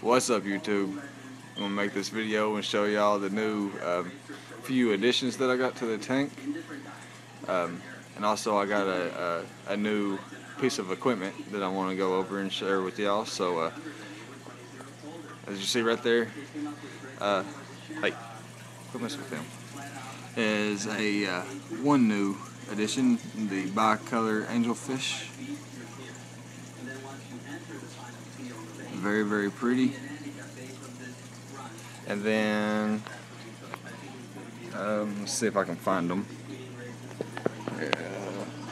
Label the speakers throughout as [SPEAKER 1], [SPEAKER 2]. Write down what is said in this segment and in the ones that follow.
[SPEAKER 1] What's up, YouTube? I'm gonna make this video and show y'all the new few additions that I got to the tank, and also I got a new piece of equipment that I want to go over and share with y'all. So as you see right there, hey, quit messing with him, is a one new addition, the Bicolor Angelfish. Very, very pretty. And then let's see if I can find them.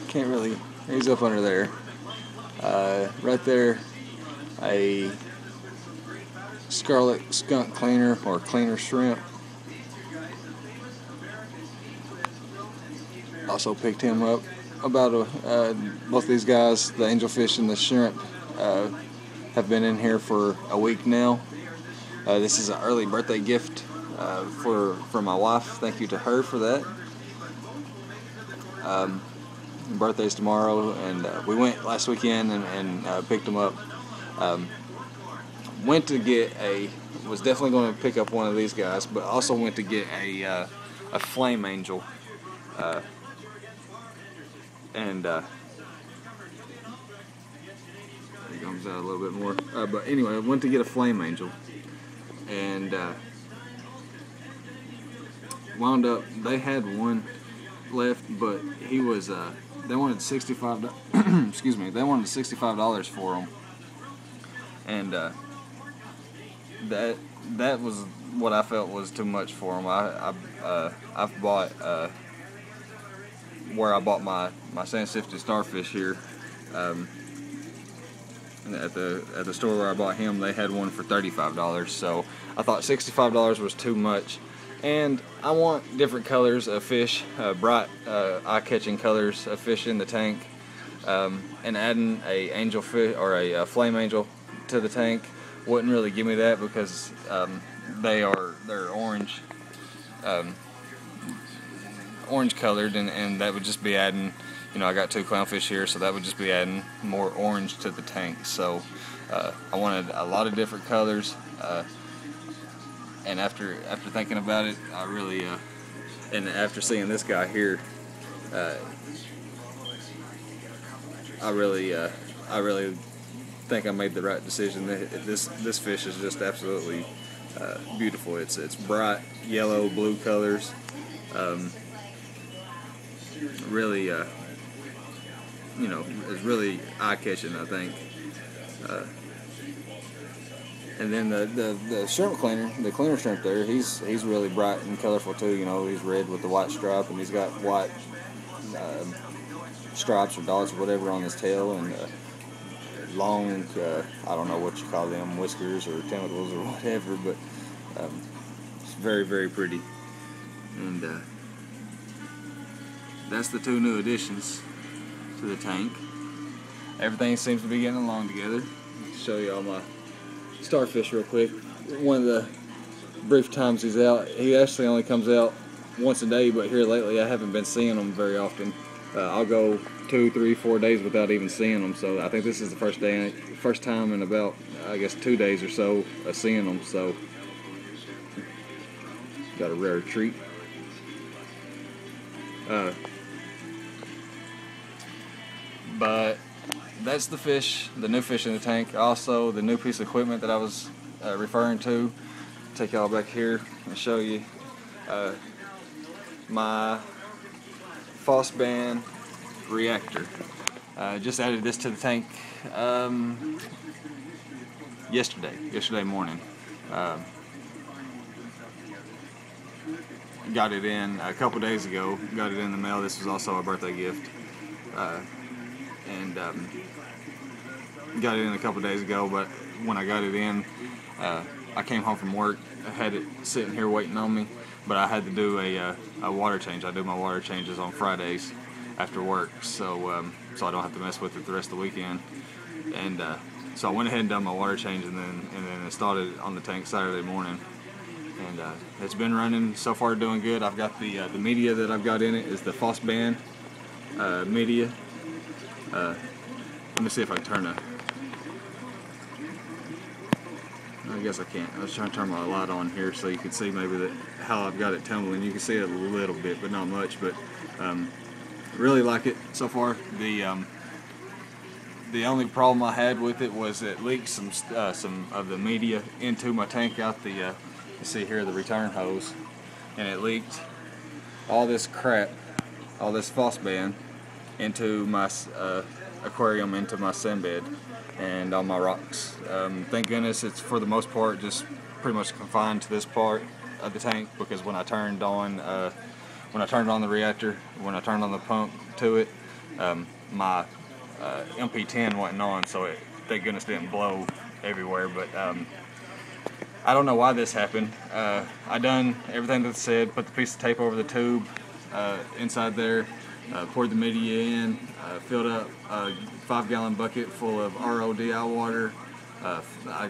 [SPEAKER 1] Can't really. He's up under there. Right there, a scarlet skunk cleaner or cleaner shrimp. Also picked him up. About both these guys, the angelfish and the shrimp, have been in here for a week now. This is an early birthday gift for my wife. Thank you to her for that. Birthday's tomorrow, and we went last weekend and picked them up. Went to get was definitely going to pick up one of these guys, but also went to get a flame angel. It comes out a little bit more. But anyway, I went to get a flame angel, and wound up, they had one left, but he was they wanted $65. Excuse me, they wanted $65 for him, and that was what I felt was too much for him. I've bought where I bought my sand sifted starfish here. At the store where I bought him, they had one for $35, so I thought $65 was too much. And I want different colors of fish, bright, eye-catching colors of fish in the tank, and adding a angelfish or a flame angel to the tank wouldn't really give me that, because they're orange, orange colored, and that would just be adding. You know, I got two clownfish here, so that would just be adding more orange to the tank. So I wanted a lot of different colors, and after thinking about it, I really, and after seeing this guy here, I really think I made the right decision. This fish is just absolutely beautiful. It's bright yellow, blue colors. Really. You know, it's really eye-catching, I think. And then the shrimp cleaner, the cleaner shrimp there, he's really bright and colorful too. You know, he's red with the white stripe, and he's got white stripes or dots or whatever on his tail, and long, I don't know what you call them, whiskers or tentacles or whatever, but it's very, very pretty. And that's the two new additions to the tank. Everything seems to be getting along together. I'll show you all my starfish real quick. One of the brief times he's out, he actually only comes out once a day, but here lately I haven't been seeing him very often. I'll go 2, 3, 4 days without even seeing them, so I think this is the first time in about, I guess, 2 days or so of seeing them, so got a rare treat. But that's the fish, the new fish in the tank. Also, the new piece of equipment that I was referring to. Take y'all back here and show you my Phosban Reactor. Just added this to the tank yesterday morning. Got it in a couple days ago. Got it in the mail. This was also a birthday gift. And got it in a couple days ago, but when I got it in, I came home from work. I had it sitting here waiting on me, but I had to do a water change. I do my water changes on Fridays after work, so so I don't have to mess with it the rest of the weekend. And so I went ahead and done my water change, and then installed it on the tank Saturday morning. And it's been running so far, doing good. I've got the media that I've got in it is the Phosban media. Let me see if I can turn it. I guess I can't. I was trying to turn my light on here so you can see maybe that how I've got it tumbling. You can see it a little bit, but not much. But really like it so far. The only problem I had with it was it leaked some of the media into my tank out the you see here the return hose, and it leaked all this crap, all this Phosban into my aquarium, into my sand bed and on my rocks. Thank goodness it's for the most part just pretty much confined to this part of the tank, because when I turned on the reactor, when I turned on the pump to it, my MP10 wasn't on, so it, thank goodness, didn't blow everywhere. But I don't know why this happened. I done everything that it said, put the piece of tape over the tube inside there, poured the media in, filled up a 5-gallon bucket full of RODI water. I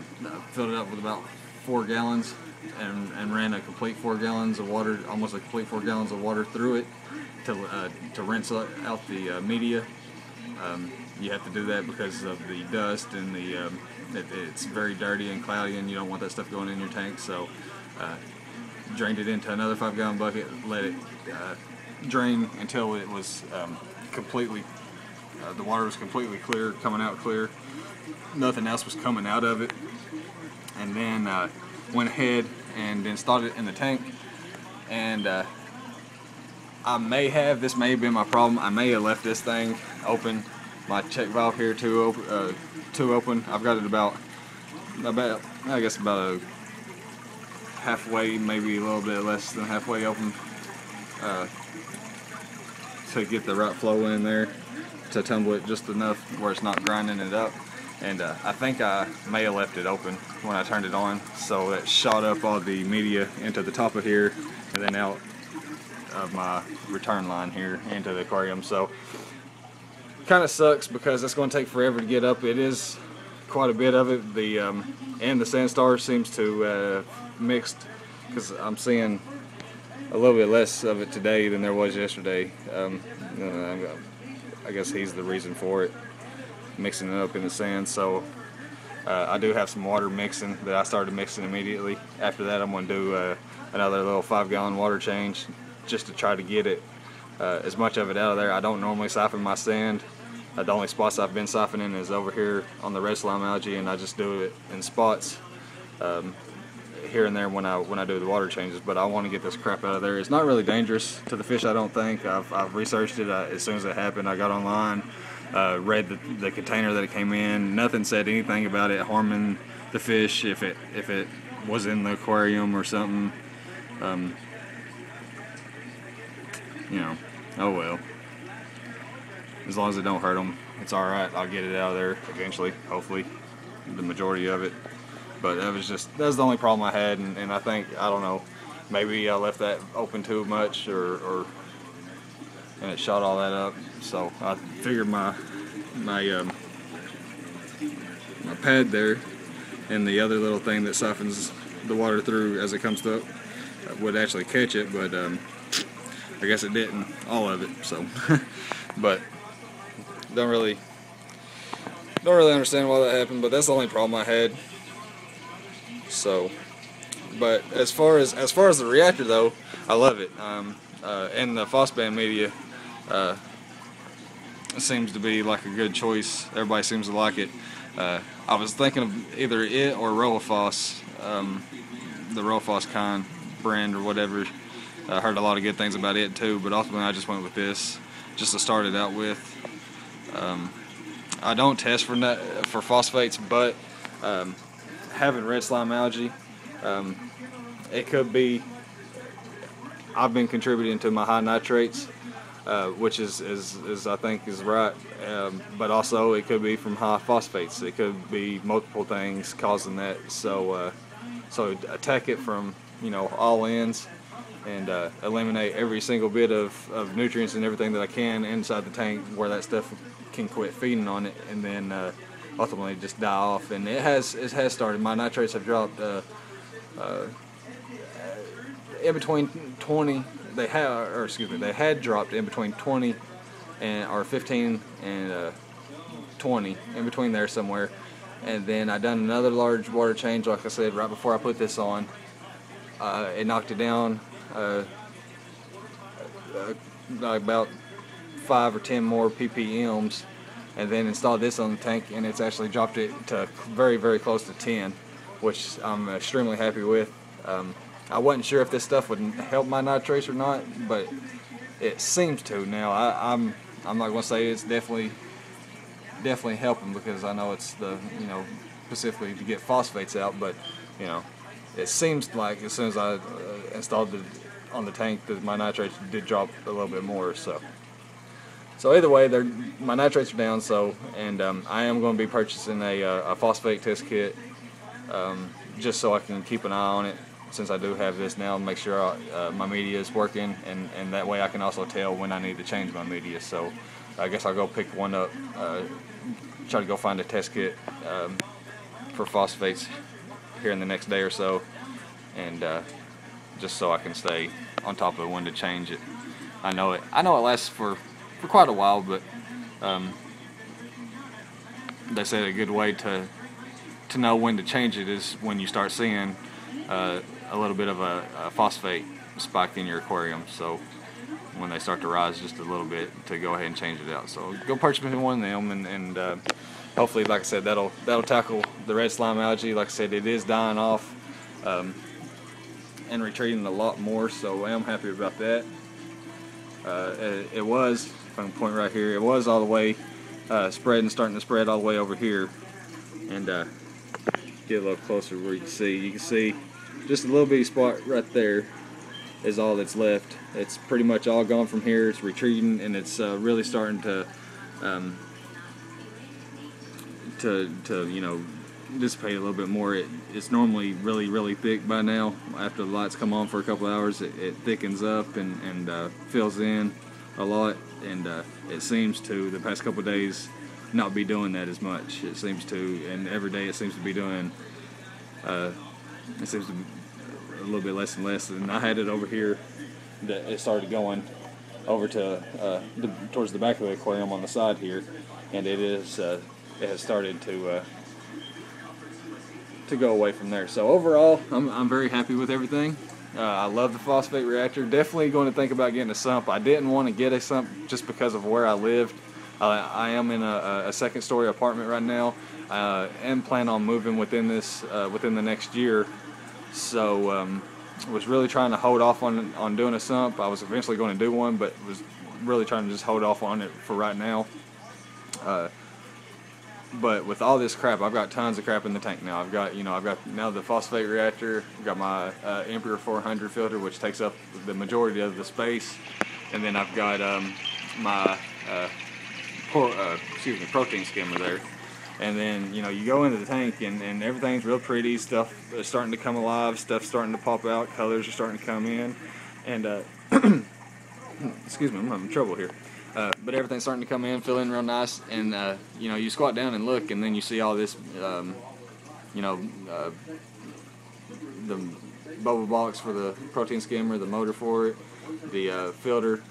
[SPEAKER 1] filled it up with about 4 gallons and ran a complete 4 gallons of water, almost a complete 4 gallons of water through it to rinse out the media. You have to do that because of the dust and it's very dirty and cloudy, and you don't want that stuff going in your tank. So drained it into another 5-gallon bucket, let it drain until it was completely, the water was completely clear, coming out clear. Nothing else was coming out of it. And then went ahead and installed it in the tank. And this may have been my problem. I may have left this thing open, my check valve here too open. I've got it about I guess about a halfway, maybe a little bit less than halfway open, to get the right flow in there, to tumble it just enough where it's not grinding it up. And I think I may have left it open when I turned it on, so it shot up all the media into the top of here and then out of my return line here into the aquarium. So kind of sucks because it's going to take forever to get up. It is quite a bit of it. The and the Sandstar seems to mixed, because I'm seeing a little bit less of it today than there was yesterday. I guess he's the reason for it, mixing it up in the sand. So I do have some water mixing that I started mixing immediately. After that, I'm going to do another little 5-gallon water change just to try to get it as much of it out of there. I don't normally siphon my sand. The only spots I've been siphoning is over here on the red slime algae, and I just do it in spots here and there when I do the water changes. But I want to get this crap out of there. It's not really dangerous to the fish, I don't think. I've researched it as soon as it happened. I got online, read the container that it came in. Nothing said anything about it harming the fish if it was in the aquarium or something. You know, oh well. As long as it don't hurt them, it's all right. I'll get it out of there eventually, hopefully, the majority of it. But that was the only problem I had, and I think, I don't know, maybe I left that open too much, and it shot all that up. So I figured my pad there and the other little thing that siphons the water through as it comes up would actually catch it, but I guess it didn't, all of it. So, but don't really understand why that happened. But that's the only problem I had. So, but as far as the reactor though, I love it. And the Phosban media seems to be like a good choice. Everybody seems to like it. I was thinking of either it or Rolofos, the Rolofos kind brand or whatever. I heard a lot of good things about it too, but ultimately I just went with this just to start it out with. I don't test for phosphates, but having red slime algae, it could be, I've been contributing to my high nitrates, which is I think is right, but also it could be from high phosphates. It could be multiple things causing that. So so attack it from, you know, all ends, and eliminate every single bit of nutrients and everything that I can inside the tank where that stuff can quit feeding on it, and then ultimately just die off. And it has started. My nitrates have dropped in between 20. They had dropped in between 20 or 15 and 20, in between there somewhere. And then I done another large water change, like I said, right before I put this on. It knocked it down about 5 or 10 more ppms, and then installed this on the tank, and it's actually dropped it to very, very close to 10, which I'm extremely happy with. I wasn't sure if this stuff would help my nitrates or not, but it seems to now. I'm not going to say it's definitely helping, because I know it's the, specifically to get phosphates out, but it seems like as soon as I installed it on the tank that my nitrates did drop a little bit more. So either way, my nitrates are down. And I am going to be purchasing a phosphate test kit, just so I can keep an eye on it, since I do have this now, and make sure my media is working, and that way I can also tell when I need to change my media. So I guess I'll go pick one up, try to go find a test kit for phosphates here in the next day or so, and just so I can stay on top of it when to change it. I know it lasts for quite a while, but they said a good way to know when to change it is when you start seeing a little bit of a phosphate spike in your aquarium. So when they start to rise just a little bit, to go ahead and change it out. So go purchase one of them, and hopefully, like I said, that'll tackle the red slime algae. Like I said, it is dying off and retreating a lot more, so I am happy about that. It was, if I can point right here, it was all the way starting to spread all the way over here. And get a little closer where you can see just a little bitty spot right there is all that's left. It's pretty much all gone from here. It's retreating, and it's really starting to dissipate a little bit more. It's normally really, really thick by now. After the lights come on for a couple of hours, it thickens up and fills in a lot, and it seems to, the past couple of days, not be doing that as much. It seems to, and every day it seems to be doing, it seems to be a little bit less and less. And I had it over here that it started going over to towards the back of the aquarium on the side here, and it has started to go away from there. So overall, I'm very happy with everything. I love the phosphate reactor. Definitely going to think about getting a sump. I didn't want to get a sump just because of where I lived. I am in a second-story apartment right now, and plan on moving within the next year. So was really trying to hold off on doing a sump. I was eventually going to do one, but was really trying to just hold off on it for right now. But with all this crap, I've got tons of crap in the tank now. I've got now the phosphate reactor. I've got my Emperor 400 filter, which takes up the majority of the space, and then I've got my protein skimmer there. And then you go into the tank, and everything's real pretty. Stuff is starting to come alive. Stuff's starting to pop out. Colors are starting to come in, and excuse me, I'm having trouble here. But everything's starting to come in, feel in real nice, and you squat down and look, and then you see all this, the bubble box for the protein skimmer, the motor for it, the filter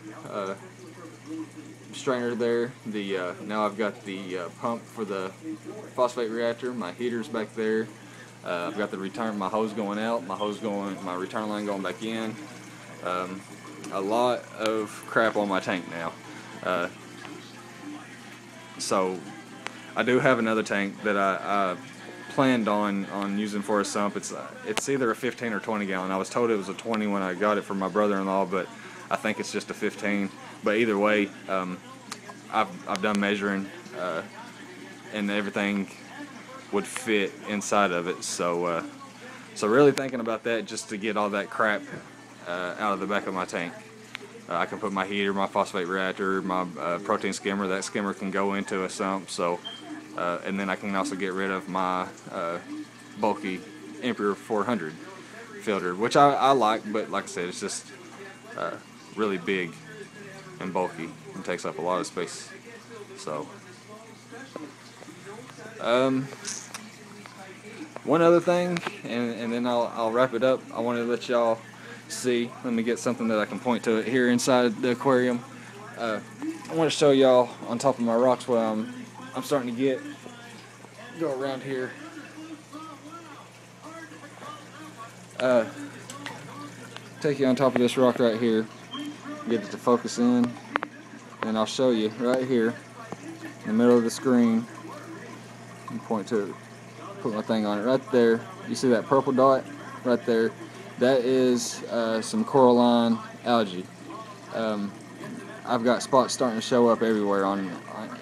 [SPEAKER 1] strainer there. Now I've got the pump for the phosphate reactor. My heater's back there. I've got my hose going out, my return line going back in. A lot of crap on my tank now. So I do have another tank that I planned on using for a sump. It's either a 15 or 20 gallon. I was told it was a 20 when I got it from my brother-in-law, but I think it's just a 15. But either way, I've done measuring, and everything would fit inside of it. So really thinking about that, just to get all that crap out of the back of my tank. I can put my heater, my phosphate reactor, my protein skimmer. That skimmer can go into a sump. So, and then I can also get rid of my bulky Emperor 400 filter, which I like, but like I said, it's just really big and bulky and takes up a lot of space. So, one other thing, and then I'll wrap it up. I wanted to let y'all see. Let me get something that I can point to it here inside the aquarium. I want to show y'all on top of my rocks what I'm starting to get. go around here. Take you on top of this rock right here, get it to focus in, and I'll show you right here in the middle of the screen. And point to it, put my thing on it right there. You see that purple dot right there? That is some coralline algae. I've got spots starting to show up everywhere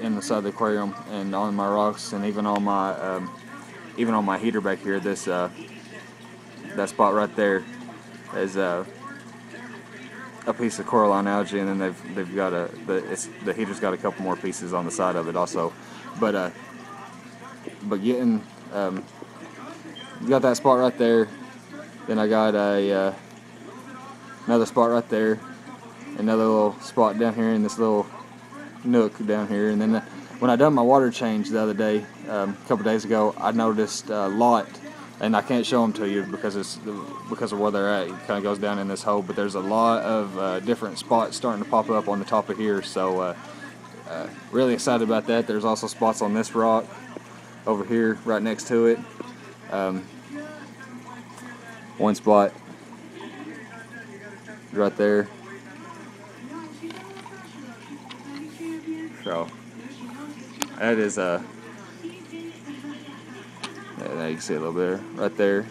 [SPEAKER 1] in the side of the aquarium and on my rocks, and even on my heater back here. This that spot right there is a piece of coralline algae, and then they've got the heater's got a couple more pieces on the side of it also. But getting got that spot right there. Then I got another spot right there, another little spot down here in this little nook down here, and then when I done my water change the other day, a couple days ago, I noticed a lot. And I can't show them to you because of where they're at. It kind of goes down in this hole, but there's a lot of different spots starting to pop up on the top of here. So really excited about that. There's also spots on this rock over here right next to it. One spot right there. So that is yeah, you can see a little bit right there.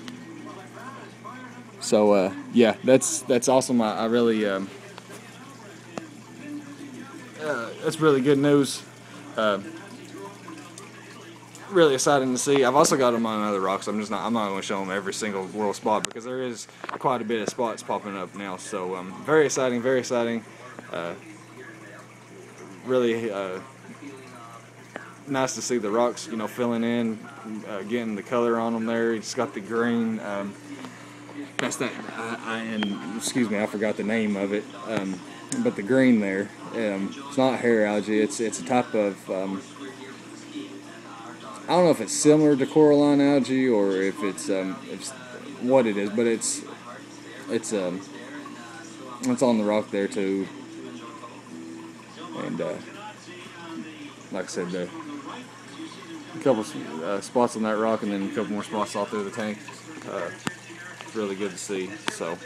[SPEAKER 1] So yeah, that's awesome. I really that's really good news. Really exciting to see. I've also got them on other rocks. I'm not going to show them every single little spot because there is quite a bit of spots popping up now. So very exciting, very exciting. Really nice to see the rocks, you know, filling in, getting the color on them there. It's got the green. That's that. And excuse me, I forgot the name of it. But the green there, it's not hair algae. It's a type of. I don't know if it's similar to coralline algae or if it's what it is, but it's on the rock there too. And like I said, a couple spots on that rock, and then a couple more spots all through the tank. It's really good to see. So,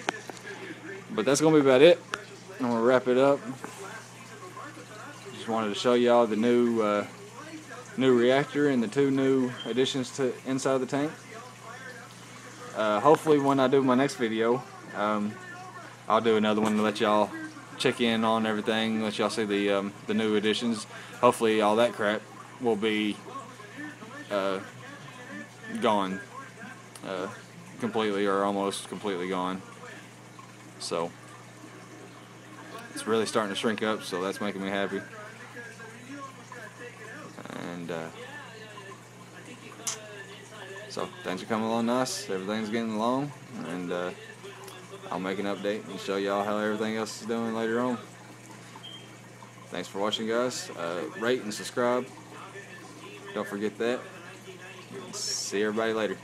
[SPEAKER 1] but that's gonna be about it. I'm gonna wrap it up. Just wanted to show y'all the new reactor and the 2 new additions to inside of the tank. Hopefully when I do my next video, I'll do another one to let y'all check in on everything, let y'all see the new additions. Hopefully all that crap will be gone completely, or almost completely gone. So it's really starting to shrink up, so that's making me happy. And so things are coming along nice. Everything's getting along, and I'll make an update and show y'all how everything else is doing later on. Thanks for watching, guys. Rate and subscribe. Don't forget that. See everybody later.